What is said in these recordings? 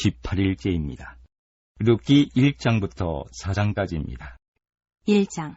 18일째입니다. 룻기 1장부터 4장까지입니다. 1장.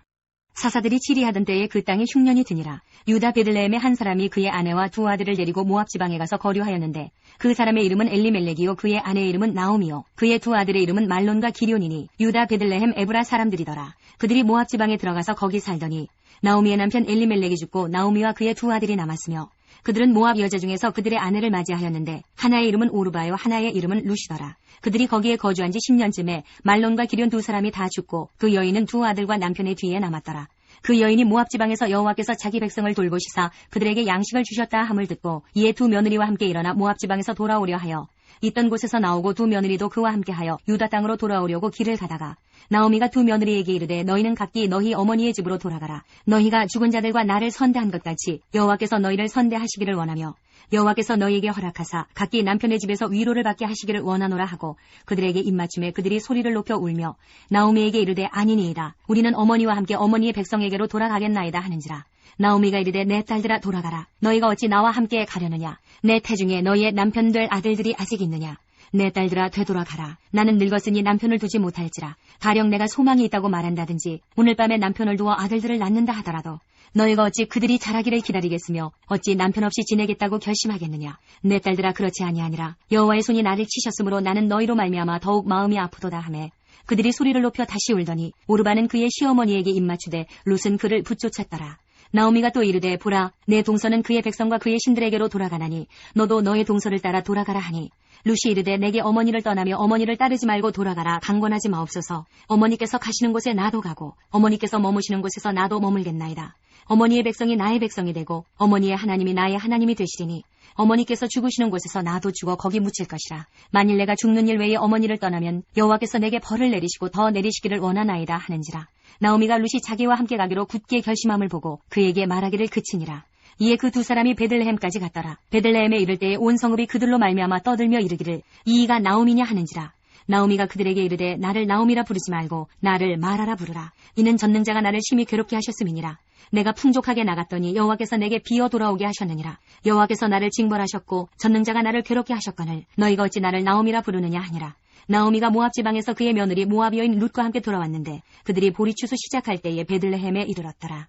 사사들이 치리하던 때에 그 땅에 흉년이 드니라. 유다 베들레헴의 한 사람이 그의 아내와 두 아들을 데리고 모압 지방에 가서 거류하였는데 그 사람의 이름은 엘리멜렉이요 그의 아내의 이름은 나오미요 그의 두 아들의 이름은 말론과 기럇이니 유다 베들레헴 에브라 사람들이더라. 그들이 모압 지방에 들어가서 거기 살더니 나오미의 남편 엘리멜렉이 죽고 나오미와 그의 두 아들이 남았으며 그들은 모압 여자 중에서 그들의 아내를 맞이하였는데 하나의 이름은 오르바요 하나의 이름은 루시더라. 그들이 거기에 거주한 지 10년쯤에 말론과 기럇 두 사람이 다 죽고 그 여인은 두 아들과 남편의 뒤에 남았더라. 그 여인이 모압 지방에서 여호와께서 자기 백성을 돌보시사 그들에게 양식을 주셨다 함을 듣고 이에 두 며느리와 함께 일어나 모압 지방에서 돌아오려 하여 있던 곳에서 나오고 두 며느리도 그와 함께하여 유다 땅으로 돌아오려고 길을 가다가 나오미가 두 며느리에게 이르되 너희는 각기 너희 어머니의 집으로 돌아가라. 너희가 죽은 자들과 나를 선대한 것 같이 여호와께서 너희를 선대하시기를 원하며 여호와께서 너희에게 허락하사 각기 남편의 집에서 위로를 받게 하시기를 원하노라 하고 그들에게 입맞춤에 그들이 소리를 높여 울며 나오미에게 이르되 아니니이다. 우리는 어머니와 함께 어머니의 백성에게로 돌아가겠나이다 하는지라. 나오미가 이르되 내 딸들아 돌아가라. 너희가 어찌 나와 함께 가려느냐. 내 태중에 너희의 남편 될 아들들이 아직 있느냐. 내 딸들아 되돌아가라. 나는 늙었으니 남편을 두지 못할지라. 가령 내가 소망이 있다고 말한다든지 오늘 밤에 남편을 두어 아들들을 낳는다 하더라도 너희가 어찌 그들이 자라기를 기다리겠으며 어찌 남편 없이 지내겠다고 결심하겠느냐. 내 딸들아 그렇지 아니하니라. 여호와의 손이 나를 치셨으므로 나는 너희로 말미암아 더욱 마음이 아프도다 하매 그들이 소리를 높여 다시 울더니 오르바는 그의 시어머니에게 입맞추되 룻은 그를 붙쫓았더라. 나오미가 또 이르되 보라 내 동서는 그의 백성과 그의 신들에게로 돌아가나니 너도 너의 동서를 따라 돌아가라 하니 룻이 이르되 내게 어머니를 떠나며 어머니를 따르지 말고 돌아가라. 강권하지 마옵소서. 어머니께서 가시는 곳에 나도 가고 어머니께서 머무시는 곳에서 나도 머물겠나이다. 어머니의 백성이 나의 백성이 되고 어머니의 하나님이 나의 하나님이 되시리니 어머니께서 죽으시는 곳에서 나도 죽어 거기 묻힐 것이라. 만일 내가 죽는 일 외에 어머니를 떠나면 여호와께서 내게 벌을 내리시고 더 내리시기를 원하나이다 하는지라. 나오미가 룻이 자기와 함께 가기로 굳게 결심함을 보고 그에게 말하기를 그치니라. 이에 그 두 사람이 베들레헴까지 갔더라. 베들레헴에 이를 때에 온 성읍이 그들로 말미암아 떠들며 이르기를 이이가 나오미냐 하는지라. 나오미가 그들에게 이르되 나를 나오미라 부르지 말고 나를 마라라 부르라. 이는 전능자가 나를 심히 괴롭게 하셨음이니라. 내가 풍족하게 나갔더니 여호와께서 내게 비어 돌아오게 하셨느니라. 여호와께서 나를 징벌하셨고 전능자가 나를 괴롭게 하셨거늘 너희가 어찌 나를 나오미라 부르느냐 하니라. 나오미가 모압 지방에서 그의 며느리 모압 여인 룻과 함께 돌아왔는데 그들이 보리추수 시작할 때에 베들레헴에 이르렀더라.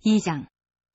2장.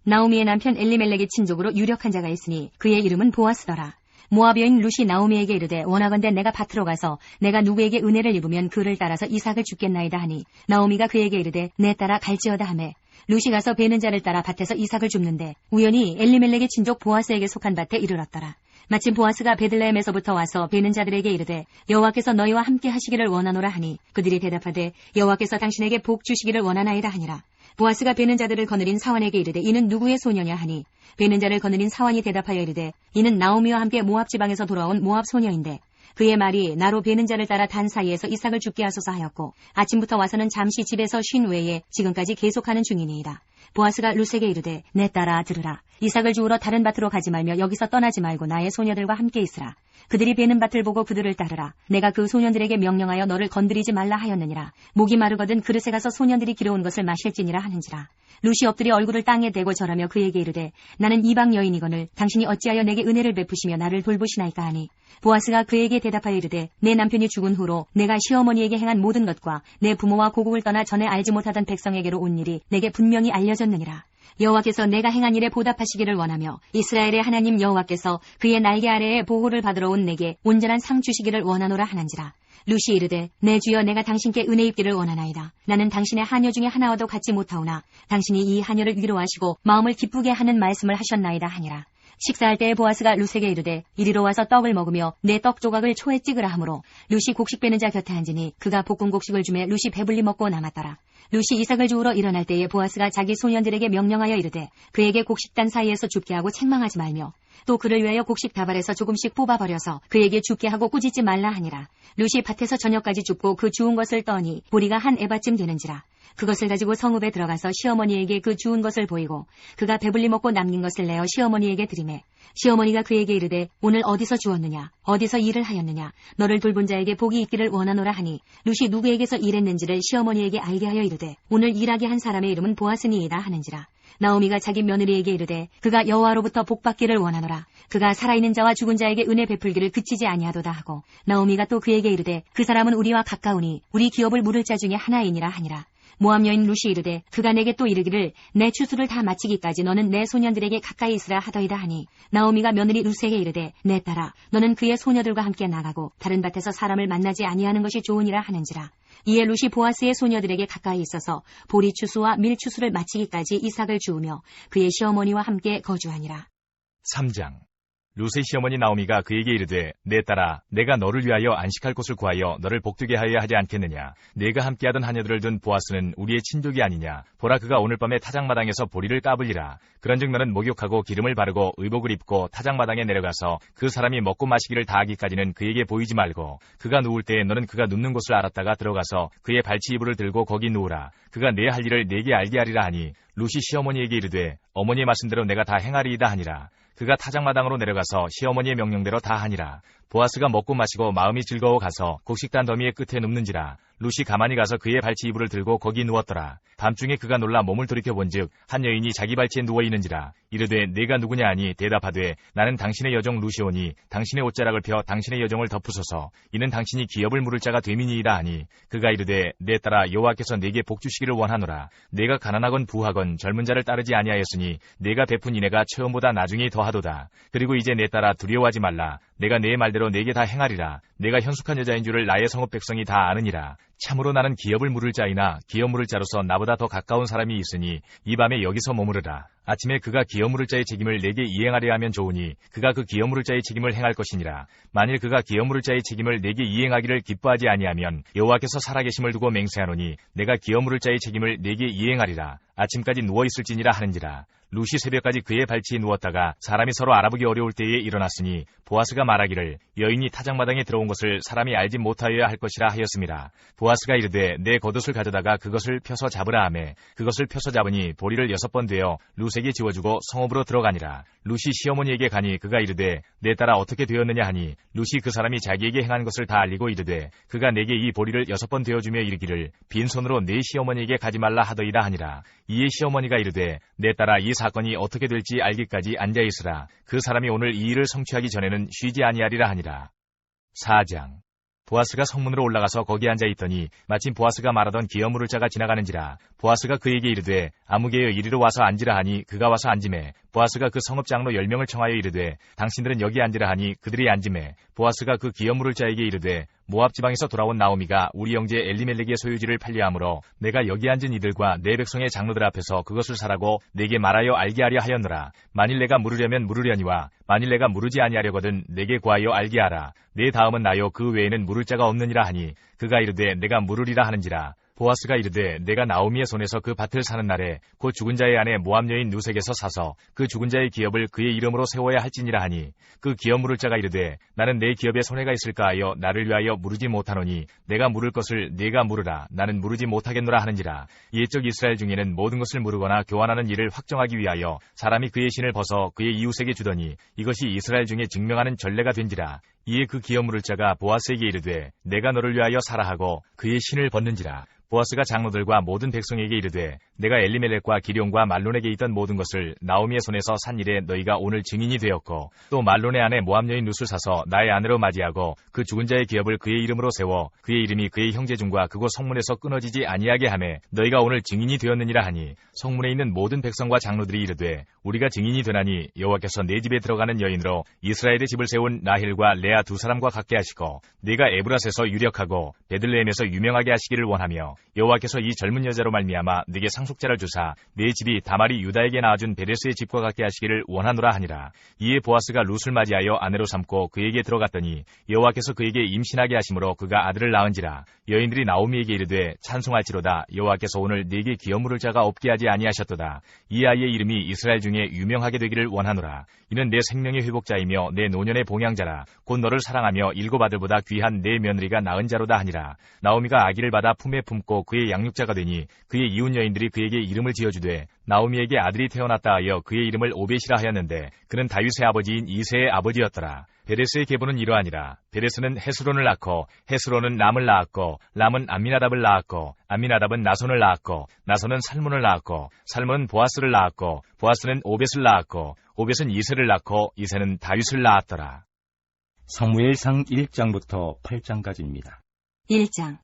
나오미의 남편 엘리멜렉의 친족으로 유력한 자가 있으니 그의 이름은 보아스더라. 모압 여인 룻이 나오미에게 이르되 원하건대 내가 밭으로 가서 내가 누구에게 은혜를 입으면 그를 따라서 이삭을 줍겠나이다 하니 나오미가 그에게 이르되 내 따라 갈지어다 하매 룻이 가서 베는 자를 따라 밭에서 이삭을 줍는데 우연히 엘리멜렉의 친족 보아스에게 속한 밭에 이르렀더라. 마침 보아스가 베들레헴에서부터 와서 베는 자들에게 이르되 여호와께서 너희와 함께 하시기를 원하노라 하니 그들이 대답하되 여호와께서 당신에게 복 주시기를 원하나이다 하니라. 보아스가 베는 자들을 거느린 사환에게 이르되 이는 누구의 소녀냐 하니 베는 자를 거느린 사환이 대답하여 이르되 이는 나오미와 함께 모압 지방에서 돌아온 모압 소녀인데 그의 말이 나로 베는 자를 따라 단 사이에서 이삭을 줍게 하소서 하였고 아침부터 와서는 잠시 집에서 쉰 외에 지금까지 계속하는 중이니이다. 보아스가 룻에게 이르되 내 딸아 들으라. 이삭을 주우러 다른 밭으로 가지 말며 여기서 떠나지 말고 나의 소녀들과 함께 있으라. 그들이 베는 밭을 보고 그들을 따르라. 내가 그 소년들에게 명령하여 너를 건드리지 말라 하였느니라. 목이 마르거든 그릇에 가서 소년들이 길어온 것을 마실지니라 하는지라. 룻이 엎드려 얼굴을 땅에 대고 절하며 그에게 이르되 나는 이방 여인이거늘 당신이 어찌하여 내게 은혜를 베푸시며 나를 돌보시나이까 하니 보아스가 그에게 대답하여 이르되 내 남편이 죽은 후로 내가 시어머니에게 행한 모든 것과 내 부모와 고국을 떠나 전에 알지 못하던 백성에게로 온 일이 내게 분명히 알려졌느니라. 여호와께서 내가 행한 일에 보답하시기를 원하며 이스라엘의 하나님 여호와께서 그의 날개 아래에 보호를 받으러 온 내게 온전한 상 주시기를 원하노라 하는지라. 룻이 이르되 내 주여 내가 당신께 은혜 입기를 원하나이다. 나는 당신의 하녀 중에 하나와도 같지 못하오나 당신이 이 하녀를 위로하시고 마음을 기쁘게 하는 말씀을 하셨나이다 하니라. 식사할 때에 보아스가 룻에게 이르되 이리로 와서 떡을 먹으며 내 떡 조각을 초에 찍으라 하므로 룻이 곡식 빼는 자 곁에 앉으니 그가 볶은 곡식을 주매 룻이 배불리 먹고 남았더라. 룻이 이삭을 주우러 일어날 때에 보아스가 자기 소년들에게 명령하여 이르되 그에게 곡식단 사이에서 줍게 하고 책망하지 말며 또 그를 위하여 곡식 다발에서 조금씩 뽑아버려서 그에게 줍게 하고 꾸짖지 말라 하니라. 룻이 밭에서 저녁까지 줍고 그 주운 것을 떠니 보리가 한 에바쯤 되는지라. 그것을 가지고 성읍에 들어가서 시어머니에게 그 주운 것을 보이고 그가 배불리 먹고 남긴 것을 내어 시어머니에게 드리매 시어머니가 그에게 이르되 오늘 어디서 주었느냐 어디서 일을 하였느냐 너를 돌본 자에게 복이 있기를 원하노라 하니 룻이 누구에게서 일했는지를 시어머니에게 알게 하여 이르되 오늘 일하게 한 사람의 이름은 보아스니이다 하는지라. 나오미가 자기 며느리에게 이르되 그가 여호와로부터 복받기를 원하노라. 그가 살아있는 자와 죽은 자에게 은혜 베풀기를 그치지 아니하도다 하고, 나오미가 또 그에게 이르되 그 사람은 우리와 가까우니 우리 기업을 물을 자 중에 하나이니라 하니라. 모압 여인 룻이 이르되 그가 내게 또 이르기를 내 추수를 다 마치기까지 너는 내 소년들에게 가까이 있으라 하더이다 하니, 나오미가 며느리 룻에게 이르되 내 딸아 너는 그의 소녀들과 함께 나가고 다른 밭에서 사람을 만나지 아니하는 것이 좋으니라 하는지라. 이에 룻이 보아스의 소녀들에게 가까이 있어서 보리 추수와 밀 추수를 마치기까지 이삭을 주우며 그의 시어머니와 함께 거주하니라. 3장. 룻의 시어머니 나오미가 그에게 이르되 내 딸아 내가 너를 위하여 안식할 곳을 구하여 너를 복되게 하여야 하지 않겠느냐. 내가 함께하던 하녀들을 둔 보아스는 우리의 친족이 아니냐. 보라 그가 오늘 밤에 타작마당에서 보리를 까불리라. 그런즉 너는 목욕하고 기름을 바르고 의복을 입고 타작마당에 내려가서 그 사람이 먹고 마시기를 다하기까지는 그에게 보이지 말고, 그가 누울 때에 너는 그가 눕는 곳을 알았다가 들어가서 그의 발치 이불을 들고 거기 누우라. 그가 내 할 일을 내게 알게 하리라 하니, 룻이 시어머니에게 이르되 어머니의 말씀대로 내가 다 행하리이다 하니라. 그가 타작마당으로 내려가서 시어머니의 명령대로 다 하니라. 보아스가 먹고 마시고 마음이 즐거워 가서 곡식단 더미의 끝에 눕는지라. 룻이 가만히 가서 그의 발치 이불을 들고 거기 누웠더라. 밤중에 그가 놀라 몸을 돌이켜본즉 한 여인이 자기 발치에 누워 있는지라. 이르되 내가 누구냐 하니 대답하되 나는 당신의 여종 룻이오니 당신의 옷자락을 펴 당신의 여종을 덮으소서. 이는 당신이 기업을 물을 자가 됨이니이다 하니, 그가 이르되 내 딸아 여호와께서 내게 복 주시기를 원하노라. 내가 가난하건 부하건 젊은 자를 따르지 아니하였으니 내가 베푼 인애가 처음보다 나중에 더하도다. 그리고 이제 내 딸아 두려워하지 말라. 내가 내 말대로 내게 다 행하리라. 내가 현숙한 여자인 줄을 나의 성읍 백성이 다 아느니라. 참으로 나는 기업을 물을 자이나 기업 물을 자로서 나보다 더 가까운 사람이 있으니 이 밤에 여기서 머무르라. 아침에 그가 기업 물을 자의 책임을 내게 이행하려 하면 좋으니 그가 그 기업 물을 자의 책임을 행할 것이니라. 만일 그가 기업 물을 자의 책임을 내게 이행하기를 기뻐하지 아니하면 여호와께서 살아계심을 두고 맹세하노니 내가 기업 물을 자의 책임을 내게 이행하리라. 아침까지 누워있을지니라 하는지라. 룻이 새벽까지 그의 발치에 누웠다가 사람이 서로 알아보기 어려울 때에 일어났으니 보아스가 말하기를 여인이 타작마당에 들어온 것을 사람이 알지 못하여야 할 것이라 하였습니다. 보아스가 이르되 내 겉옷을 가져다가 그것을 펴서 잡으라 하매 그것을 펴서 잡으니 보리를 6번 되어 룻에게 지워주고 성읍으로 들어가니라. 룻이 시어머니에게 가니 그가 이르되 내 딸아 어떻게 되었느냐 하니, 룻이 그 사람이 자기에게 행한 것을 다 알리고 이르되 그가 내게 이 보리를 6번 되어주며 이르기를 빈손으로 네 시어머니에게 가지 말라 하더이다 하니라. 이에 시어머니가 이르되 내 딸아 이 사건이 어떻게 될지 알기까지 앉아있으라. 그 사람이 오늘 이 일을 성취하기 전에는 쉬지 아니하리라 하니라. 4장. 보아스가 성문으로 올라가서 거기 앉아있더니 마침 보아스가 말하던 기업 물을 자가 지나가는지라. 보아스가 그에게 이르되 아무개여 이리로 와서 앉으라 하니 그가 와서 앉으매 보아스가 그 성읍 장로 10명을 청하여 이르되 당신들은 여기 앉으라 하니 그들이 앉으매 보아스가 그 기업 물을 자에게 이르되 모압 지방에서 돌아온 나오미가 우리 형제 엘리멜렉의 소유지를 팔려하므로 내가 여기 앉은 이들과 내 백성의 장로들 앞에서 그것을 사라고 내게 말하여 알게 하려 하였노라. 만일 내가 물으려면 물으려니와 만일 내가 물으지 아니하려거든 내게 구하여 알게 하라. 내 다음은 나요 그 외에는 물을 자가 없느니라 하니, 그가 이르되 내가 물으리라 하는지라. 보아스가 이르되 내가 나오미의 손에서 그 밭을 사는 날에 곧 죽은 자의 아내 모압 여인 룻에게서 사서 그 죽은 자의 기업을 그의 이름으로 세워야 할지니라 하니, 그 기업 물을 자가 이르되 나는 내 기업에 손해가 있을까 하여 나를 위하여 물으지 못하노니 내가 물을 것을 네가 물으라. 나는 물으지 못하겠노라 하는지라. 옛적 이스라엘 중에는 모든 것을 물으거나 교환하는 일을 확정하기 위하여 사람이 그의 신을 벗어 그의 이웃에게 주더니 이것이 이스라엘 중에 증명하는 전례가 된지라. 이에 그 기업 물을 자가 보아스에게 이르되 내가 너를 위하여 사라 하고 그의 신을 벗는지라. 보아스가 장로들과 모든 백성에게 이르되 내가 엘리멜렉과 기럯과 말론에게 있던 모든 것을 나오미의 손에서 산 일에 너희가 오늘 증인이 되었고, 또 말론의 아내 모압 여인 룻을 사서 나의 아내로 맞이하고 그 죽은 자의 기업을 그의 이름으로 세워 그의 이름이 그의 형제 중과 그곳 성문에서 끊어지지 아니하게 하매 너희가 오늘 증인이 되었느니라 하니, 성문에 있는 모든 백성과 장로들이 이르되 우리가 증인이 되나니 여호와께서 내 집에 들어가는 여인으로 이스라엘의 집을 세운 라헬과 레아 두 사람과 같게 하시고 네가 에브라스에서 유력하고 베들레헴에서 유명하게 하시기를 원하며 여호와께서 이 젊은 여자로 말미암아 네게 상속자를 주사 네 집이 다말이 유다에게 낳아준 베레스의 집과 같게 하시기를 원하노라 하니라. 이에 보아스가 룻을 맞이하여 아내로 삼고 그에게 들어갔더니 여호와께서 그에게 임신하게 하심으로 그가 아들을 낳은지라. 여인들이 나오미에게 이르되 찬송할지로다. 여호와께서 오늘 네게 기업 물을 자가 없게 하지 아니하셨도다. 이 아이의 이름이 이스라엘 중에 유명하게 되기를 원하노라. 이는 내 생명의 회복자이며 내 노년의 봉양자라. 곧 너를 사랑하며 7 아들보다 귀한 내 며느리가 낳은 자로다 하니라. 나오미가 아기를 받아 품에 품고 그의 양육자가 되니 그의 이웃 여인들이 그에게 이름을 지어주되 나오미에게 아들이 태어났다 하여 그의 이름을 오벳이라 하였는데 그는 다윗의 아버지인 이새의 아버지였더라. 베레스의 계보는 이러하니라. 베레스는 헤스론을 낳고 헤스론은 람을 낳았고 람은 암미나답을 낳았고 암미나답은 나손을 낳았고 나손은 살몬을 낳았고 살몬은 보아스를 낳았고 보아스는 오벳을 낳았고 오벳은 이새를 낳고 이새는 다윗을 낳았더라. 사무엘상 1장부터 8장까지입니다. 1장.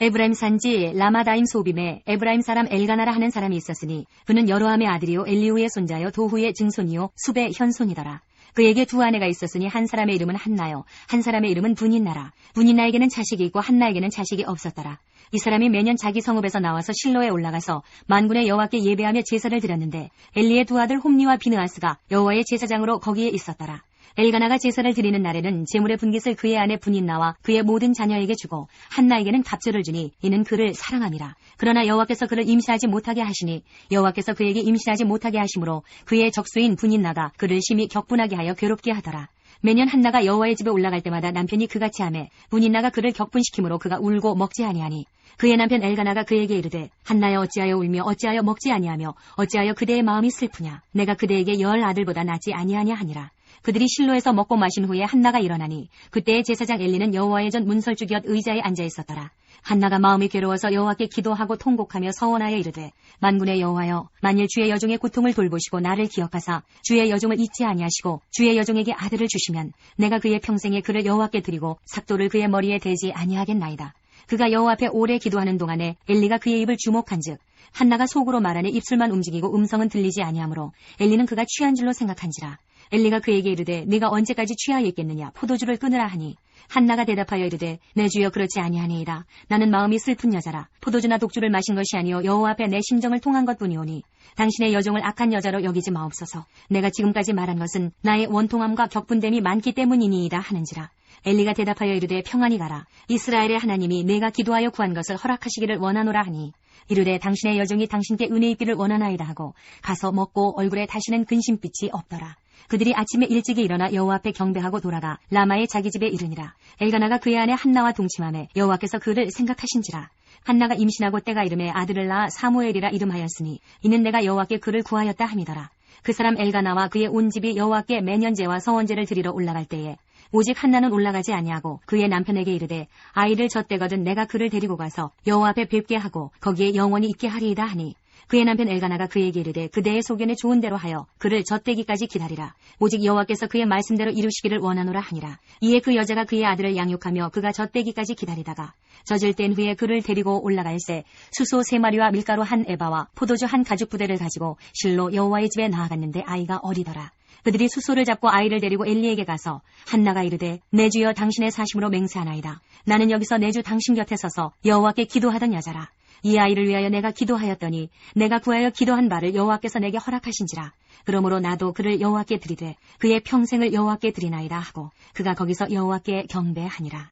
에브라임 산지 라마다임 소빔에 에브라임 사람 엘가나라 하는 사람이 있었으니 그는 여로함의 아들이요 엘리후의 손자요 도후의 증손이요 숲의 현손이더라. 그에게 두 아내가 있었으니 한 사람의 이름은 한나요 한 사람의 이름은 분인나라. 분인나에게는 자식이 있고 한나에게는 자식이 없었더라. 이 사람이 매년 자기 성읍에서 나와서 실로에 올라가서 만군의 여호와께 예배하며 제사를 드렸는데 엘리의 두 아들 홈니와 비느하스가 여호와의 제사장으로 거기에 있었더라. 엘가나가 제사를 드리는 날에는 제물의 분깃을 그의 아내 분인나와 그의 모든 자녀에게 주고 한나에게는 갑절을 주니 이는 그를 사랑함이라. 그러나 여호와께서 그를 임신하지 못하게 하시니 여호와께서 그에게 임신하지 못하게 하심으로 그의 적수인 분인나가 그를 심히 격분하게 하여 괴롭게 하더라. 매년 한나가 여호와의 집에 올라갈 때마다 남편이 그같이 하매 분인나가 그를 격분시키므로 그가 울고 먹지 아니하니 그의 남편 엘가나가 그에게 이르되 한나여 어찌하여 울며 어찌하여 먹지 아니하며 어찌하여 그대의 마음이 슬프냐. 내가 그대에게 10 아들보다 낫지 아니하냐 하니라. 그들이 실로에서 먹고 마신 후에 한나가 일어나니 그때의 제사장 엘리는 여호와의 전 문설주 곁 의자에 앉아 있었더라. 한나가 마음이 괴로워서 여호와께 기도하고 통곡하며 서원하여 이르되 만군의 여호와여 만일 주의 여종의 고통을 돌보시고 나를 기억하사 주의 여종을 잊지 아니하시고 주의 여종에게 아들을 주시면 내가 그의 평생에 그를 여호와께 드리고 삭도를 그의 머리에 대지 아니하겠나이다. 그가 여호와 앞에 오래 기도하는 동안에 엘리가 그의 입을 주목한즉 한나가 속으로 말하니 입술만 움직이고 음성은 들리지 아니하므로 엘리는 그가 취한 줄로 생각한지라. 엘리가 그에게 이르되 네가 언제까지 취하여 있겠느냐. 포도주를 끊으라 하니 한나가 대답하여 이르되 내 주여 그렇지 아니하니이다. 나는 마음이 슬픈 여자라. 포도주나 독주를 마신 것이 아니요 여호와 앞에 내 심정을 통한 것뿐이오니 당신의 여종을 악한 여자로 여기지 마옵소서. 내가 지금까지 말한 것은 나의 원통함과 격분됨이 많기 때문이니이다 하는지라. 엘리가 대답하여 이르되 평안히 가라. 이스라엘의 하나님이 내가 기도하여 구한 것을 허락하시기를 원하노라 하니 이르되 당신의 여종이 당신께 은혜 입기를 원하나이다 하고 가서 먹고 얼굴에 다시는 근심빛이 없더라. 그들이 아침에 일찍이 일어나 여호와 앞에 경배하고 돌아가 라마의 자기 집에 이르니라. 엘가나가 그의 아내 한나와 동침하매 여호와께서 그를 생각하신지라. 한나가 임신하고 때가 이름에 아들을 낳아 사무엘이라 이름하였으니 이는 내가 여호와께 그를 구하였다 함이더라. 그 사람 엘가나와 그의 온 집이 여호와께 매년제와 서원제를 드리러 올라갈 때에 오직 한나는 올라가지 아니하고 그의 남편에게 이르되 아이를 젖대거든 내가 그를 데리고 가서 여호와 앞에 뵙게 하고 거기에 영원히 있게 하리이다 하니 그의 남편 엘가나가 그에게 이르되 그대의 소견에 좋은 대로 하여 그를 젖대기까지 기다리라. 오직 여호와께서 그의 말씀대로 이루시기를 원하노라 하니라. 이에 그 여자가 그의 아들을 양육하며 그가 젖대기까지 기다리다가 젖을 뗀 후에 그를 데리고 올라갈새 수소 3마리와 밀가루 1에바와 포도주 1가죽 부대를 가지고 실로 여호와의 집에 나아갔는데 아이가 어리더라. 그들이 수소를 잡고 아이를 데리고 엘리에게 가서 한나가 이르되 내 주여 당신의 사심으로 맹세하나이다. 나는 여기서 내 주 당신 곁에 서서 여호와께 기도하던 여자라. 이 아이를 위하여 내가 기도하였더니 내가 구하여 기도한 바를 여호와께서 내게 허락하신지라. 그러므로 나도 그를 여호와께 드리되 그의 평생을 여호와께 드리나이다 하고 그가 거기서 여호와께 경배하니라.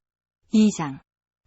2장.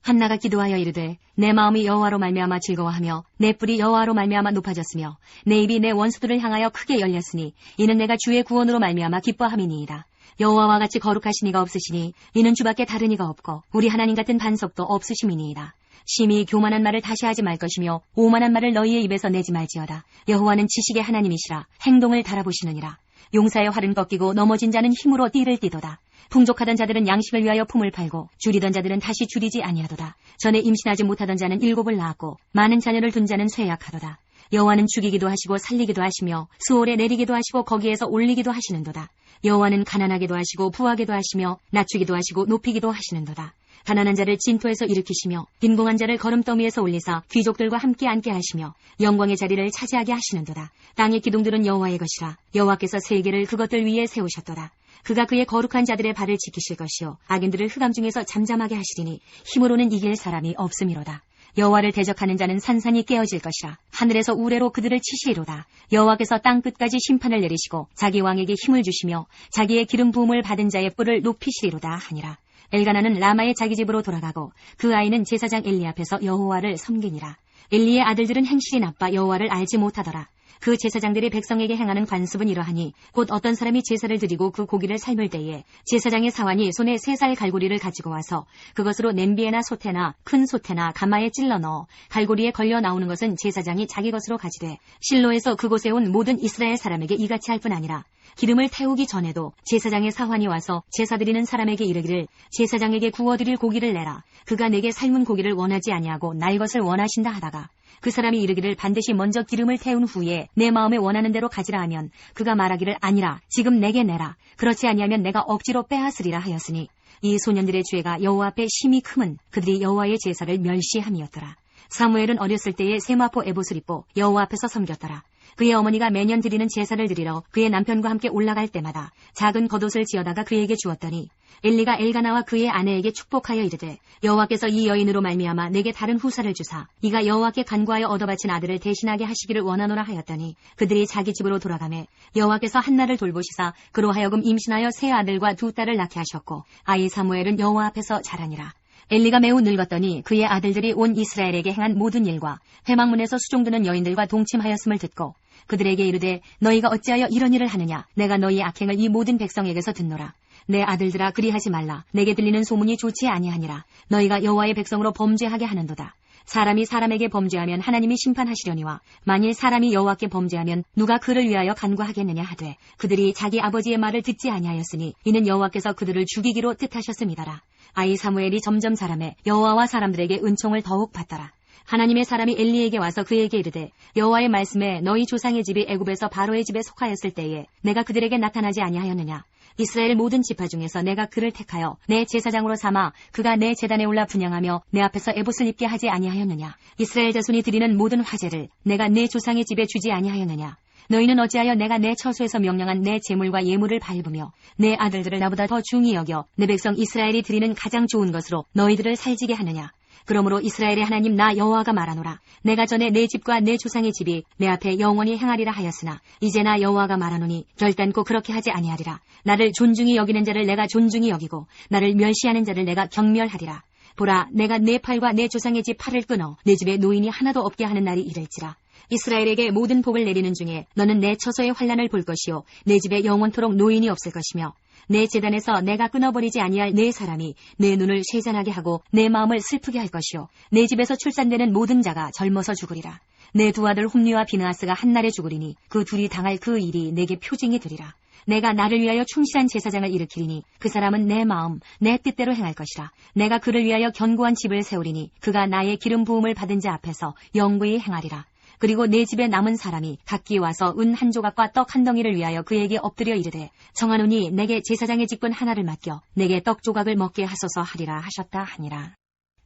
한나가 기도하여 이르되 내 마음이 여호와로 말미암아 즐거워하며 내 뿔이 여호와로 말미암아 높아졌으며 내 입이 내 원수들을 향하여 크게 열렸으니 이는 내가 주의 구원으로 말미암아 기뻐함이니이다. 여호와와 같이 거룩하신 이가 없으시니 이는 주밖에 다른 이가 없고 우리 하나님 같은 반석도 없으심이니이다. 심히 교만한 말을 다시 하지 말 것이며 오만한 말을 너희의 입에서 내지 말지어다. 여호와는 지식의 하나님이시라 행동을 달아보시느니라. 용사의 활은 꺾이고 넘어진 자는 힘으로 띠를 띠도다. 풍족하던 자들은 양식을 위하여 품을 팔고 줄이던 자들은 다시 줄이지 아니하도다. 전에 임신하지 못하던 자는 7을 낳았고 많은 자녀를 둔 자는 쇠약하도다. 여호와는 죽이기도 하시고 살리기도 하시며 수월에 내리기도 하시고 거기에서 올리기도 하시는도다. 여호와는 가난하게도 하시고 부하게도 하시며 낮추기도 하시고 높이기도 하시는도다. 가난한 자를 진토에서 일으키시며 빈궁한 자를 거름더미에서 올리사 귀족들과 함께 앉게 하시며 영광의 자리를 차지하게 하시는도다. 땅의 기둥들은 여호와의 것이라. 여호와께서 세계를 그것들 위에 세우셨도다. 그가 그의 거룩한 자들의 발을 지키실 것이요 악인들을 흑암 중에서 잠잠하게 하시리니 힘으로는 이길 사람이 없음이로다. 여호와를 대적하는 자는 산산이 깨어질 것이라. 하늘에서 우레로 그들을 치시리로다. 여호와께서 땅 끝까지 심판을 내리시고 자기 왕에게 힘을 주시며 자기의 기름 부음을 받은 자의 뿔을 높이시리로다 하니라. 엘가나는 라마의 자기 집으로 돌아가고 그 아이는 제사장 엘리 앞에서 여호와를 섬기니라. 엘리의 아들들은 행실이 나빠 여호와를 알지 못하더라. 그 제사장들이 백성에게 행하는 관습은 이러하니 곧 어떤 사람이 제사를 드리고 그 고기를 삶을 때에 제사장의 사환이 손에 3살 갈고리를 가지고 와서 그것으로 냄비에나 솥에나 큰 솥에나 가마에 찔러 넣어 갈고리에 걸려 나오는 것은 제사장이 자기 것으로 가지되 실로에서 그곳에 온 모든 이스라엘 사람에게 이같이 할 뿐 아니라 기름을 태우기 전에도 제사장의 사환이 와서 제사 드리는 사람에게 이르기를 제사장에게 구워드릴 고기를 내라. 그가 내게 삶은 고기를 원하지 아니하고 날 것을 원하신다 하다가 그 사람이 이르기를 반드시 먼저 기름을 태운 후에 내 마음에 원하는 대로 가지라 하면 그가 말하기를 아니라 지금 내게 내라. 그렇지 아니하면 내가 억지로 빼앗으리라 하였으니 이 소년들의 죄가 여호와 앞에 심히 크면 그들이 여호와의 제사를 멸시함이었더라. 사무엘은 어렸을 때에 세마포 에봇을 입고 여호와 앞에서 섬겼더라. 그의 어머니가 매년 드리는 제사를 드리러 그의 남편과 함께 올라갈 때마다 작은 겉옷을 지어다가 그에게 주었더니 엘리가 엘가나와 그의 아내에게 축복하여 이르되 여호와께서 이 여인으로 말미암아 내게 다른 후사를 주사 이가 여호와께 간구하여 얻어바친 아들을 대신하게 하시기를 원하노라 하였더니 그들이 자기 집으로 돌아가매 여호와께서 한나를 돌보시사 그로 하여금 임신하여 3 아들과 2 딸을 낳게 하셨고 아이 사무엘은 여호와 앞에서 자라니라. 엘리가 매우 늙었더니 그의 아들들이 온 이스라엘에게 행한 모든 일과 회막문에서 수종드는 여인들과 동침하였음을 듣고 그들에게 이르되 너희가 어찌하여 이런 일을 하느냐. 내가 너희 악행을 이 모든 백성에게서 듣노라. 내 아들들아 그리하지 말라. 내게 들리는 소문이 좋지 아니하니라. 너희가 여호와의 백성으로 범죄하게 하는도다. 사람이 사람에게 범죄하면 하나님이 심판하시려니와 만일 사람이 여호와께 범죄하면 누가 그를 위하여 간구하겠느냐 하되 그들이 자기 아버지의 말을 듣지 아니하였으니 이는 여호와께서 그들을 죽이기로 뜻하셨음이더라. 아이 사무엘이 점점 자라매 여호와와 사람들에게 은총을 더욱 받더라. 하나님의 사람이 엘리에게 와서 그에게 이르되 여호와의 말씀에 너희 조상의 집이 애굽에서 바로의 집에 속하였을 때에 내가 그들에게 나타나지 아니하였느냐. 이스라엘 모든 지파 중에서 내가 그를 택하여 내 제사장으로 삼아 그가 내 제단에 올라 분향하며 내 앞에서 에봇을 입게 하지 아니하였느냐. 이스라엘 자손이 드리는 모든 화제를 내가 내 조상의 집에 주지 아니하였느냐. 너희는 어찌하여 내가 내 처소에서 명령한 내 제물과 예물을 밟으며 내 아들들을 나보다 더 중히 여겨 내 백성 이스라엘이 드리는 가장 좋은 것으로 너희들을 살지게 하느냐. 그러므로 이스라엘의 하나님 나 여호와가 말하노라. 내가 전에 내 집과 내 조상의 집이 내 앞에 영원히 행하리라 하였으나 이제 나 여호와가 말하노니 결단코 그렇게 하지 아니하리라. 나를 존중히 여기는 자를 내가 존중히 여기고 나를 멸시하는 자를 내가 경멸하리라. 보라 내가 내 팔과 내 조상의 집 팔을 끊어 내 집에 노인이 하나도 없게 하는 날이 이를지라. 이스라엘에게 모든 복을 내리는 중에 너는 내 처소의 환난을 볼 것이요 내 집에 영원토록 노인이 없을 것이며 내 제단에서 내가 끊어버리지 아니할 내 사람이 내 눈을 쇠잔하게 하고 내 마음을 슬프게 할 것이요 내 집에서 출산되는 모든 자가 젊어서 죽으리라. 내 2 아들 홈리와 비느하스가 한날에 죽으리니 그 둘이 당할 그 일이 내게 표징이 되리라. 내가 나를 위하여 충실한 제사장을 일으키리니 그 사람은 내 마음 내 뜻대로 행할 것이라. 내가 그를 위하여 견고한 집을 세우리니 그가 나의 기름 부음을 받은 자 앞에서 영구히 행하리라. 그리고 내 집에 남은 사람이 각기 와서 은 1 조각과 떡 1 덩이를 위하여 그에게 엎드려 이르되 청하노니 내게 제사장의 직분 하나를 맡겨 내게 떡 조각을 먹게 하소서 하리라 하셨다 하니라.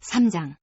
3장.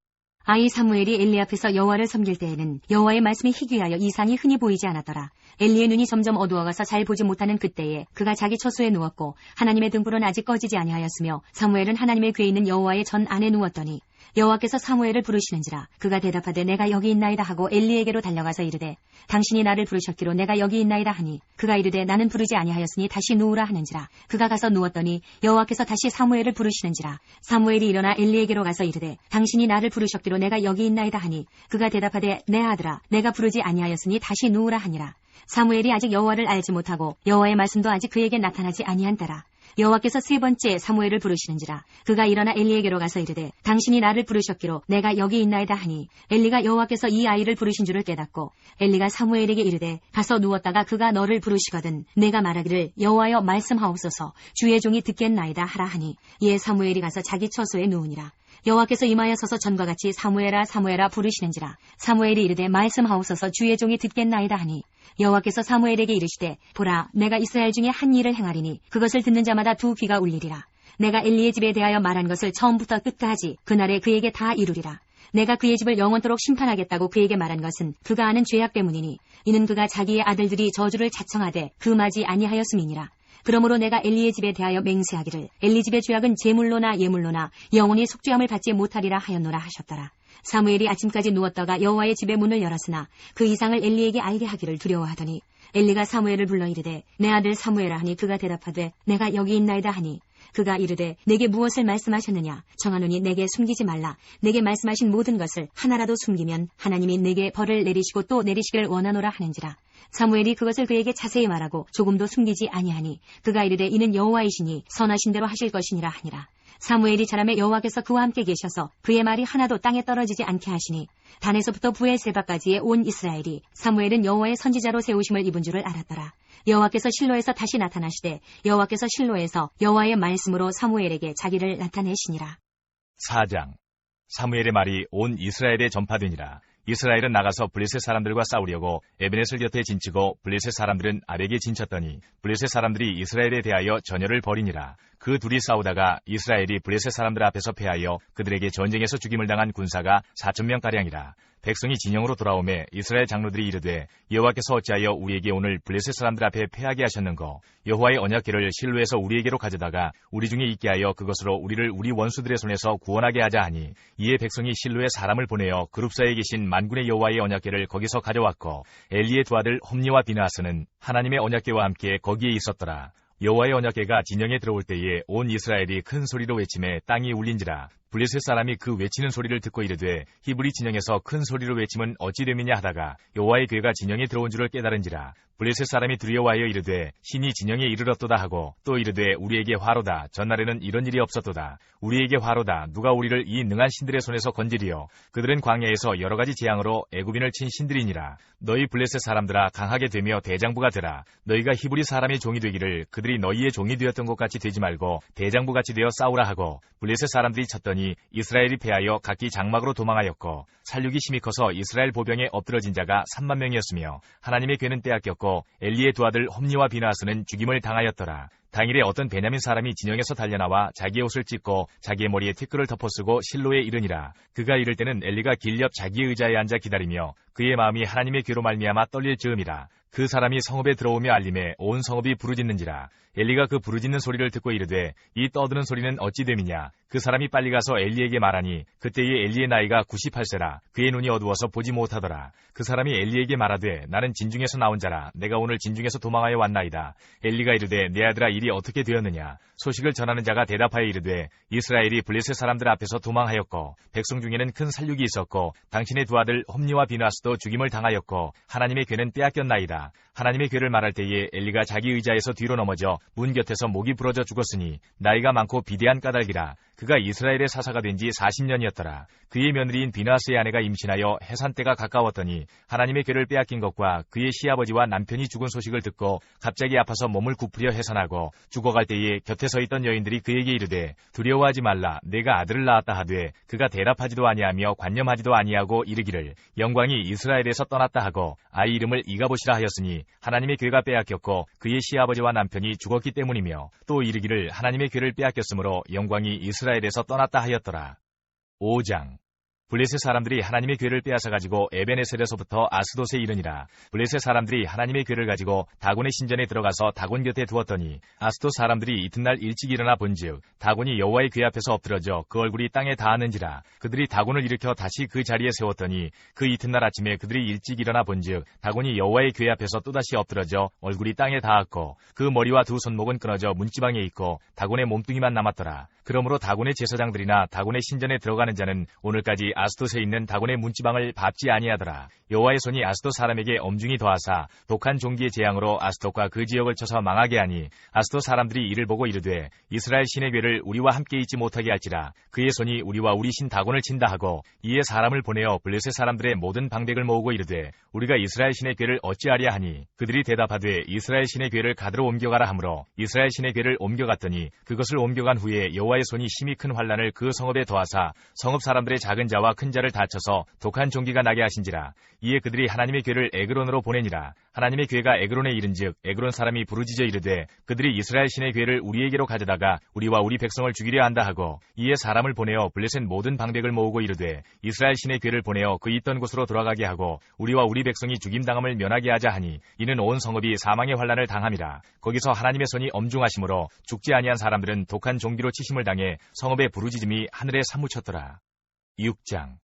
아이 사무엘이 엘리 앞에서 여호와를 섬길 때에는 여호와의 말씀이 희귀하여 이상이 흔히 보이지 않았더라. 엘리의 눈이 점점 어두워가서 잘 보지 못하는 그때에 그가 자기 처소에 누웠고 하나님의 등불은 아직 꺼지지 아니하였으며 사무엘은 하나님의 궤에 있는 여호와의 전 안에 누웠더니 여호와께서 사무엘을 부르시는지라. 그가 대답하되 내가 여기 있나이다 하고 엘리에게로 달려가서 이르되 당신이 나를 부르셨기로 내가 여기 있나이다 하니 그가 이르되 나는 부르지 아니하였으니 다시 누우라 하는지라. 그가 가서 누웠더니 여호와께서 다시 사무엘을 부르시는지라. 사무엘이 일어나 엘리에게로 가서 이르되 당신이 나를 부르셨기로 내가 여기 있나이다 하니 그가 대답하되 내 아들아 내가 부르지 아니하였으니 다시 누우라 하니라. 사무엘이 아직 여호와를 알지 못하고 여호와의 말씀도 아직 그에게 나타나지 아니한 때라. 여호와께서 3번째 사무엘을 부르시는지라. 그가 일어나 엘리에게로 가서 이르되 당신이 나를 부르셨기로 내가 여기 있나이다 하니 엘리가 여호와께서 이 아이를 부르신 줄을 깨닫고 엘리가 사무엘에게 이르되 가서 누웠다가 그가 너를 부르시거든 내가 말하기를 여호와여 말씀하옵소서 주의 종이 듣겠나이다 하라 하니 이에 사무엘이 가서 자기 처소에 누우니라. 여호와께서 임하여서서 전과 같이 사무엘아 사무엘아 부르시는지라. 사무엘이 이르되 말씀하옵소서 주의 종이 듣겠나이다 하니 여호와께서 사무엘에게 이르시되 보라 내가 이스라엘 중에 한 일을 행하리니 그것을 듣는 자마다 2 귀가 울리리라. 내가 엘리의 집에 대하여 말한 것을 처음부터 끝까지 그날에 그에게 다 이루리라. 내가 그의 집을 영원토록 심판하겠다고 그에게 말한 것은 그가 아는 죄악 때문이니 이는 그가 자기의 아들들이 저주를 자청하되 금하지 아니하였음이니라. 그러므로 내가 엘리의 집에 대하여 맹세하기를 엘리 집의 죄악은 제물로나 예물로나 영원히 속죄함을 받지 못하리라 하였노라 하셨더라. 사무엘이 아침까지 누웠다가 여호와의 집의 문을 열었으나 그 이상을 엘리에게 알게 하기를 두려워하더니 엘리가 사무엘을 불러 이르되 내 아들 사무엘아 하니 그가 대답하되 내가 여기 있나이다 하니 그가 이르되 내게 무엇을 말씀하셨느냐. 청하노니 내게 숨기지 말라. 내게 말씀하신 모든 것을 하나라도 숨기면 하나님이 내게 벌을 내리시고 또 내리시기를 원하노라 하는지라. 사무엘이 그것을 그에게 자세히 말하고 조금도 숨기지 아니하니 그가 이르되 이는 여호와이시니 선하신 대로 하실 것이니라 하니라. 사무엘이 자라매 여호와께서 그와 함께 계셔서 그의 말이 하나도 땅에 떨어지지 않게 하시니 단에서부터 브엘세바까지의 온 이스라엘이 사무엘은 여호와의 선지자로 세우심을 입은 줄을 알았더라. 여호와께서 실로에서 다시 나타나시되 여호와께서 실로에서 여호와의 말씀으로 사무엘에게 자기를 나타내시니라. 4장. 사무엘의 말이 온 이스라엘에 전파되니라. 이스라엘은 나가서 블레셋 사람들과 싸우려고 에베넷을 곁에 진치고 블레셋 사람들은 아렉에 진쳤더니 블레셋 사람들이 이스라엘에 대하여 전열을 벌이니라. 그 둘이 싸우다가 이스라엘이 블레셋 사람들 앞에서 패하여 그들에게 전쟁에서 죽임을 당한 군사가 4,000명가량이라. 백성이 진영으로 돌아오매 이스라엘 장로들이 이르되 여호와께서 어찌하여 우리에게 오늘 블레셋 사람들 앞에 패하게 하셨는고 여호와의 언약궤를 실로에서 우리에게로 가져다가 우리 중에 있게 하여 그것으로 우리를 우리 원수들의 손에서 구원하게 하자 하니 이에 백성이 실로에 사람을 보내어 그룹사에 계신 만군의 여호와의 언약궤를 거기서 가져왔고 엘리의 두 아들 홈니와 비나하스는 하나님의 언약궤와 함께 거기에 있었더라. 여호와의 언약궤가 진영에 들어올 때에 온 이스라엘이 큰 소리로 외침에 땅이 울린지라. 블레셋 사람이 그 외치는 소리를 듣고 이르되 히브리 진영에서 큰 소리로 외침은 어찌 됨이냐 하다가 여호와의 궤가 진영에 들어온 줄을 깨달은지라. 블레셋 사람이 두려워하여 이르되 신이 진영에 이르렀도다 하고 또 이르되 우리에게 화로다. 전날에는 이런 일이 없었도다. 우리에게 화로다. 누가 우리를 이 능한 신들의 손에서 건지리요. 그들은 광야에서 여러 가지 재앙으로 애굽인을 친 신들이니라. 너희 블레셋 사람들아 강하게 되며 대장부가 되라. 너희가 히브리 사람의 종이 되기를 그들이 너희의 종이 되었던 것 같이 되지 말고 대장부같이 되어 싸우라 하고 블레셋 사람들이 쳤더니 이스라엘이 패하여 각기 장막으로 도망하였고 살육이 심히 커서 이스라엘 보병에 엎드러진 자가 3만 명이었으며 하나님의 궤는 빼앗겼고 엘리의 두 아들 홈니와 비나하스는 죽임을 당하였더라. 당일에 어떤 베냐민 사람이 진영에서 달려나와 자기의 옷을 찢고 자기의 머리에 티끌을 덮어쓰고 실로에 이르니라. 그가 이를 때는 엘리가 길 옆 자기의 의자에 앉아 기다리며 그의 마음이 하나님의 궤로 말미암아 떨릴 즈음이라. 그 사람이 성읍에 들어오며 알림에 온 성읍이 부르짖는지라. 엘리가 그 부르짖는 소리를 듣고 이르되 이 떠드는 소리는 어찌 됨이냐. 그 사람이 빨리 가서 엘리에게 말하니 그때에 엘리의 나이가 98세라. 그의 눈이 어두워서 보지 못하더라. 그 사람이 엘리에게 말하되 나는 진중에서 나온 자라. 내가 오늘 진중에서 도망하여 왔나이다. 엘리가 이르되 내 아들아 일이 어떻게 되었느냐. 소식을 전하는 자가 대답하여 이르되 이스라엘이 블레셋 사람들 앞에서 도망하였고 백성 중에는 큰 살육이 있었고 당신의 두 아들 홈니와 비나스도 죽임을 당하였고 하나님의 궤는 빼앗겼나이다. 하나님의 궤를 말할 때에 엘리가 자기 의자에서 뒤로 넘어져 문 곁에서 목이 부러져 죽었으니 나이가 많고 비대한 까닭이라. 그가 이스라엘의 사사가 된 지 40년이었더라. 그의 며느리인 비나스의 아내가 임신하여 해산 때가 가까웠더니 하나님의 궤를 빼앗긴 것과 그의 시아버지와 남편이 죽은 소식을 듣고 갑자기 아파서 몸을 굽으려 해산하고 죽어갈 때에 곁에 서 있던 여인들이 그에게 이르되 두려워하지 말라. 내가 아들을 낳았다 하되 그가 대답하지도 아니하며 관념하지도 아니하고 이르기를 영광이 이스라엘에서 떠났다 하고 아이 이름을 이가봇이라 하였으니 하나님의 궤가 빼앗겼고 그의 시아버지와 남편이 죽었기 때문이며 또 이르기를 하나님의 궤를 빼앗겼으므로 영광이 이스라엘에서 떠났다 하였더라. 5장. 블레셋 사람들이 하나님의 궤를 빼앗아가지고 에베네셀에서부터 아스돗에 이르니라. 블레셋 사람들이 하나님의 궤를 가지고 다곤의 신전에 들어가서 다곤 곁에 두었더니 아스돗 사람들이 이튿날 일찍 일어나 본즉 다곤이 여호와의 궤 앞에서 엎드러져 그 얼굴이 땅에 닿았는지라. 그들이 다곤을 일으켜 다시 그 자리에 세웠더니 그 이튿날 아침에 그들이 일찍 일어나 본즉 다곤이 여호와의 궤 앞에서 또다시 엎드러져 얼굴이 땅에 닿았고 그 머리와 두 손목은 끊어져 문지방에 있고 다곤의 몸뚱이만 남았더라. 그러므로 다곤의 제사장들이나 다곤의 신전에 들어가는 자는 오늘까지 아스돗에 있는 다곤의 문지방을 밟지 아니하더라. 여호와의 손이 아스돗 사람에게 엄중히 더하사 독한 종기의 재앙으로 아스돗과 그 지역을 쳐서 망하게 하니 아스돗 사람들이 이를 보고 이르되 이스라엘 신의 궤를 우리와 함께 있지 못하게 할지라. 그의 손이 우리와 우리 신 다곤을 친다 하고 이에 사람을 보내어 블레셋 사람들의 모든 방백을 모으고 이르되 우리가 이스라엘 신의 궤를 어찌하랴 하니 그들이 대답하되 이스라엘 신의 궤를 가드로 옮겨가라 하므로 이스라엘 신의 궤를 옮겨갔더니 그것을 옮겨간 후에 여호와의 손이 심히 큰 환난을 그 성읍에 더하사 성읍 사람들의 작은 자와 큰 자를 다쳐서 독한 종기가 나게 하신지라. 이에 그들이 하나님의 궤를 에그론으로 보내니라. 하나님의 궤가 에그론에 이른즉 에그론 사람이 부르짖어 이르되 그들이 이스라엘 신의 궤를 우리에게로 가져다가 우리와 우리 백성을 죽이려 한다 하고 이에 사람을 보내어 블레셋 모든 방백을 모으고 이르되 이스라엘 신의 궤를 보내어 그 있던 곳으로 돌아가게 하고 우리와 우리 백성이 죽임당함을 면하게 하자 하니 이는 온 성읍이 사망의 환난을 당함이라. 거기서 하나님의 손이 엄중하심으로 죽지 아니한 사람들은 독한 종기로 치심을 당해 성읍의 부르짖음이 하늘에 사무쳤더라. 6장.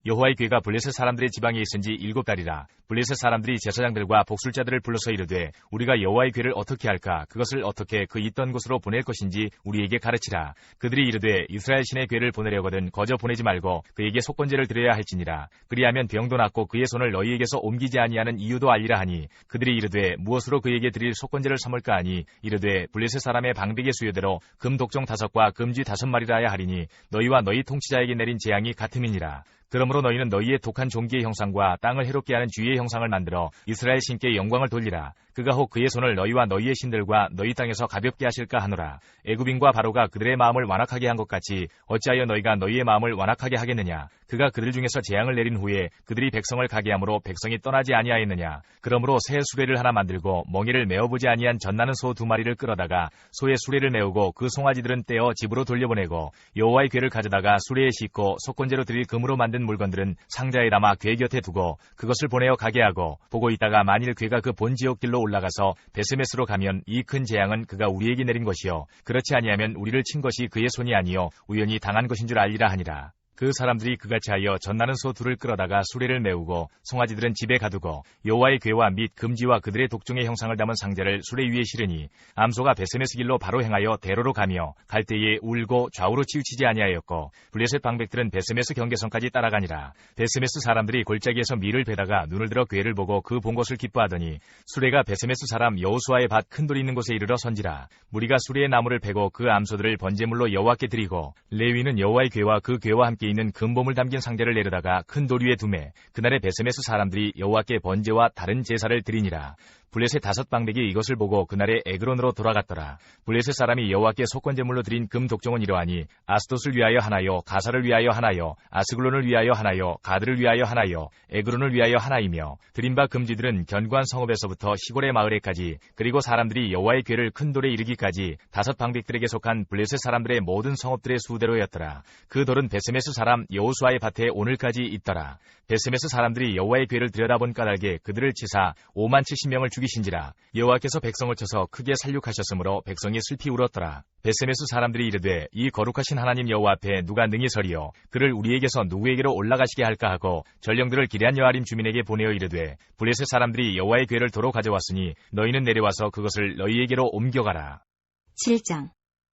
여호와의 궤가 블레셋 사람들의 지방에 있은 지 7달이라. 블레셋 사람들이 제사장들과 복술자들을 불러서 이르되 우리가 여호와의 궤를 어떻게 할까? 그것을 어떻게 그 있던 곳으로 보낼 것인지 우리에게 가르치라. 그들이 이르되 이스라엘 신의 궤를 보내려거든 거저 보내지 말고 그에게 속건제를 드려야 할지니라. 그리하면 병도 낫고 그의 손을 너희에게서 옮기지 아니하는 이유도 알리라 하니 그들이 이르되 무엇으로 그에게 드릴 속건제를 삼을까 하니 이르되 블레셋 사람의 방백의 수요대로 금 독종 5과 금쥐 5마리라 하야 하리니 너희와 너희 통치자에게 내린 재앙이 같음이니라. 그러므로 너희는 너희의 독한 종기의 형상과 땅을 해롭게 하는 쥐의 형상을 만들어 이스라엘 신께 영광을 돌리라. 그가 혹 그의 손을 너희와 너희의 신들과 너희 땅에서 가볍게 하실까 하노라. 애굽인과 바로가 그들의 마음을 완악하게 한 것 같이 어찌하여 너희가 너희의 마음을 완악하게 하겠느냐. 그가 그들 중에서 재앙을 내린 후에 그들이 백성을 가게 함으로 백성이 떠나지 아니하였느냐. 그러므로 새 수레를 하나 만들고 멍에를 메어보지 아니한 젖나는 소 2마리를 끌어다가 소의 수레를 메우고 그 송아지들은 떼어 집으로 돌려보내고 여호와의 궤를 가져다가 수레에 싣고 속건제로 드릴 금으로 만든 물건들은 상자에 담아 궤 곁에 두고 그것을 보내어 가게 하고 보고 있다가 만일 궤가 그 본 지역길로 올라가서 베스메스로 가면 이 큰 재앙은 그가 우리에게 내린 것이요 그렇지 아니하면 우리를 친 것이 그의 손이 아니요 우연히 당한 것인 줄 알리라 하니라. 그 사람들이 그같이 하여 젖나는 소 2를 끌어다가 수레를 메우고 송아지들은 집에 가두고 여호와의 궤와 및 금지와 그들의 독종의 형상을 담은 상자를 수레 위에 실으니 암소가 베스메스 길로 바로 행하여 대로로 가며 갈 때에 울고 좌우로 치우치지 아니하였고 블레셋 방백들은 베스메스 경계선까지 따라가니라. 베스메스 사람들이 골짜기에서 밀을 베다가 눈을 들어 궤를 보고 그 본 것을 기뻐하더니 수레가 베스메스 사람 여호수아의 밭 큰 돌이 있는 곳에 이르러 선지라. 무리가 수레의 나무를 베고 그 암소들을 번제물로 여호와께 드리고 레위는 여호와의 궤와 그 궤와 함께 있는 금보물 담긴 상자를 내려다가 큰 돌 위에 두매 그날에 베스메스 사람들이 여호와께 번제와 다른 제사를 드리니라. 블레셋 5 방백이 이것을 보고 그날에 에그론으로 돌아갔더라. 블레셋 사람이 여호와께 속건제물로 드린 금 독종은 이러하니 아스돗을 위하여 하나요 가사를 위하여 하나요 아스글론을 위하여 하나요 가드를 위하여 하나요 에그론을 위하여 하나이며 드린 바 금지들은 견고한 성읍에서부터 시골의 마을에까지 그리고 사람들이 여호와의 궤를 큰 돌에 이르기까지 5 방백들에게 속한 블레셋 사람들의 모든 성읍들의 수대로였더라. 그 돌은 베스메스 사람 여호수아의 밭에 오늘까지 있더라. 베스메스 사람들이 여호와의 궤를 들여다본 까닭에 그들을 치사 57,000명을 죽이신지라. 여호와께서 백성을 쳐서 크게 살육하셨으므로 백성이 슬피 울었더라. 베스메스 사람들이 이르되 이 거룩하신 하나님 여호와 앞에 누가 능히 서리요 그를 우리에게서 누구에게로 올라가시게 할까 하고 전령들을 기럇 여아림 주민에게 보내어 이르되 블레셋 사람들이 여호와의 궤를 도로 가져왔으니 너희는 내려와서 그것을 너희에게로 옮겨가라. 7장.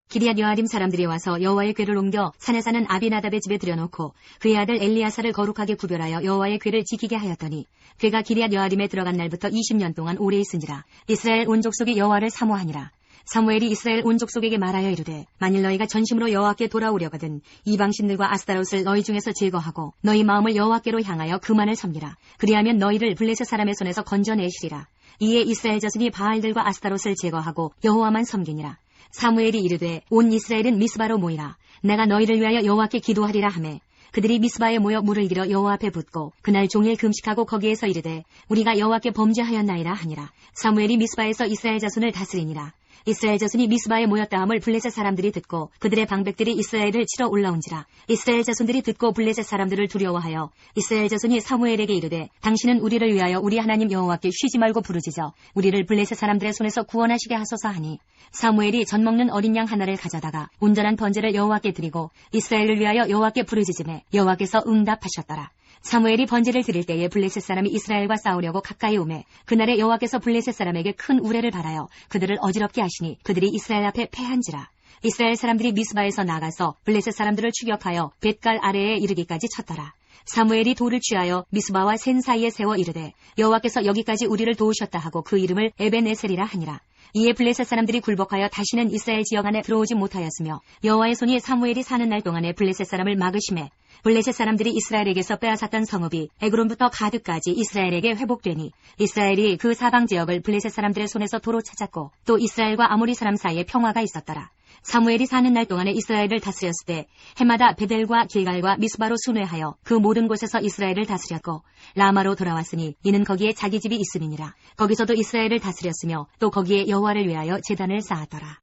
기럇 여아림 사람들이 와서 여호와의 궤를 옮겨 산에 사는 아비나답의 집에 들여놓고 그의 아들 엘리야사를 거룩하게 구별하여 여호와의 궤를 지키게 하였더니 궤가 기럇 여아림에 들어간 날부터 20년 동안 오래 있은지라. 이스라엘 온 족속이 여호와를 사모하니라. 사무엘이 이스라엘 온 족속에게 말하여 이르되 만일 너희가 전심으로 여호와께 돌아오려거든 이방신들과 아스타롯을 너희 중에서 제거하고 너희 마음을 여호와께로 향하여 그만을 섬기라. 그리하면 너희를 블레셋 사람의 손에서 건져내시리라. 이에 이스라엘 자손이 바알들과 아스타롯을 제거하고 여호와만 섬기니라. 사무엘이 이르되 온 이스라엘은 미스바로 모이라. 내가 너희를 위하여 여호와께 기도하리라 하매 그들이 미스바에 모여 물을 길어 여호와 앞에 붓고 그날 종일 금식하고 거기에서 이르되 우리가 여호와께 범죄하였나이다 하니라. 사무엘이 미스바에서 이스라엘 자손을 다스리니라. 이스라엘 자손이 미스바에 모였다함을 블레셋 사람들이 듣고 그들의 방백들이 이스라엘을 치러 올라온지라. 이스라엘 자손들이 듣고 블레셋 사람들을 두려워하여 이스라엘 자손이 사무엘에게 이르되 당신은 우리를 위하여 우리 하나님 여호와께 쉬지 말고 부르짖어 우리를 블레셋 사람들의 손에서 구원하시게 하소서 하니 사무엘이 젖 먹는 어린 양 하나를 가져다가 온전한 번제를 여호와께 드리고 이스라엘을 위하여 여호와께 부르짖음에 여호와께서 응답하셨더라. 사무엘이 번제를 드릴 때에 블레셋 사람이 이스라엘과 싸우려고 가까이 오매 그날에 여호와께서 블레셋 사람에게 큰 우레를 발하여 그들을 어지럽게 하시니 그들이 이스라엘 앞에 패한지라. 이스라엘 사람들이 미스바에서 나가서 블레셋 사람들을 추격하여 벳갈 아래에 이르기까지 쳤더라. 사무엘이 돌을 취하여 미스바와 센 사이에 세워 이르되 여호와께서 여기까지 우리를 도우셨다 하고 그 이름을 에벤에셀이라 하니라. 이에 블레셋 사람들이 굴복하여 다시는 이스라엘 지역 안에 들어오지 못하였으며 여호와의 손이 사무엘이 사는 날 동안에 블레셋 사람을 막으심에 블레셋 사람들이 이스라엘에게서 빼앗았던 성읍이 에그론부터 가드까지 이스라엘에게 회복되니 이스라엘이 그 사방 지역을 블레셋 사람들의 손에서 도로 찾았고 또 이스라엘과 아모리 사람 사이에 평화가 있었더라. 사무엘이 사는 날 동안에 이스라엘을 다스렸을 때 해마다 베델과 길갈과 미스바로 순회하여 그 모든 곳에서 이스라엘을 다스렸고 라마로 돌아왔으니 이는 거기에 자기 집이 있음이니라. 거기서도 이스라엘을 다스렸으며 또 거기에 여호와를 위하여 제단을 쌓았더라.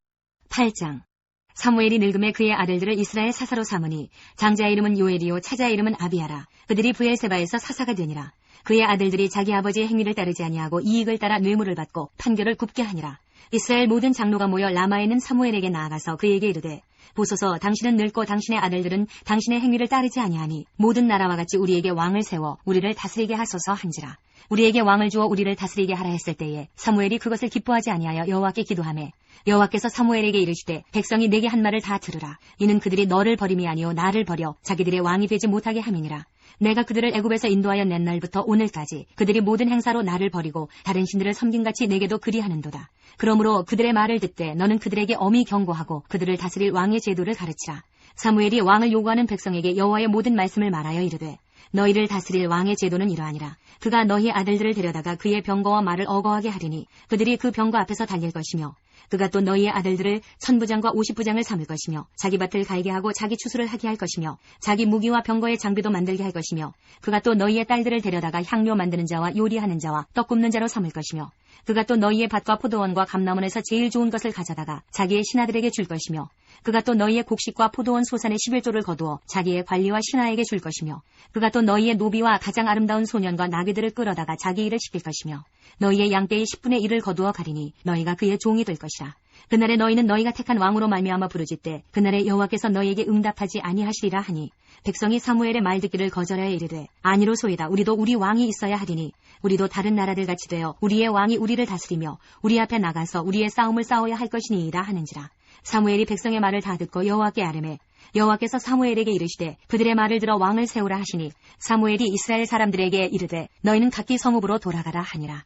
8장. 사무엘이 늙음에 그의 아들들을 이스라엘 사사로 삼으니 장자의 이름은 요엘이요 차자의 이름은 아비아라. 그들이 브엘세바에서 사사가 되니라. 그의 아들들이 자기 아버지의 행위를 따르지 아니하고 이익을 따라 뇌물을 받고 판결을 굽게 하니라. 이스라엘 모든 장로가 모여 라마에 있는 사무엘에게 나아가서 그에게 이르되 보소서 당신은 늙고 당신의 아들들은 당신의 행위를 따르지 아니하니 모든 나라와 같이 우리에게 왕을 세워 우리를 다스리게 하소서 한지라. 우리에게 왕을 주어 우리를 다스리게 하라 했을 때에 사무엘이 그것을 기뻐하지 아니하여 여호와께 기도하매 여호와께서 사무엘에게 이르시되 백성이 내게 한 말을 다 들으라. 이는 그들이 너를 버림이 아니요 나를 버려 자기들의 왕이 되지 못하게 함이니라. 내가 그들을 애굽에서 인도하여 낸 날부터 오늘까지 그들이 모든 행사로 나를 버리고 다른 신들을 섬김같이 내게도 그리하는도다. 그러므로 그들의 말을 듣되 너는 그들에게 엄히 경고하고 그들을 다스릴 왕의 제도를 가르치라. 사무엘이 왕을 요구하는 백성에게 여호와의 모든 말씀을 말하여 이르되 너희를 다스릴 왕의 제도는 이러하니라. 그가 너희 아들들을 데려다가 그의 병거와 말을 어거하게 하리니 그들이 그 병거 앞에서 달릴 것이며 그가 또 너희의 아들들을 1000부장과 50부장을 삼을 것이며 자기 밭을 갈게 하고 자기 추수를 하게 할 것이며 자기 무기와 병거의 장비도 만들게 할 것이며 그가 또 너희의 딸들을 데려다가 향료 만드는 자와 요리하는 자와 떡 굽는 자로 삼을 것이며 그가 또 너희의 밭과 포도원과 감나원에서 제일 좋은 것을 가져다가 자기의 신하들에게 줄 것이며 그가 또 너희의 곡식과 포도원 소산의 11조를 거두어 자기의 관리와 신하에게 줄 것이며 그가 또 너희의 노비와 가장 아름다운 소년과 나귀들을 끌어다가 자기 일을 시킬 것이며 너희의 양떼의 10분의 1을 거두어 가리니 너희가 그의 종이 될 것이라. 그날에 너희는 너희가 택한 왕으로 말미암아 부르짖되 그날에 여호와께서 너희에게 응답하지 아니하시리라 하니 백성이 사무엘의 말 듣기를 거절하여 이르되 아니로소이다. 우리도 우리 왕이 있어야 하리니 우리도 다른 나라들 같이 되어 우리의 왕이 우리를 다스리며 우리 앞에 나가서 우리의 싸움을 싸워야 할 것이니이다 하는지라. 사무엘이 백성의 말을 다 듣고 여호와께 아뢰매 여호와께서 사무엘에게 이르시되 그들의 말을 들어 왕을 세우라 하시니 사무엘이 이스라엘 사람들에게 이르되 너희는 각기 성읍으로 돌아가라 하니라.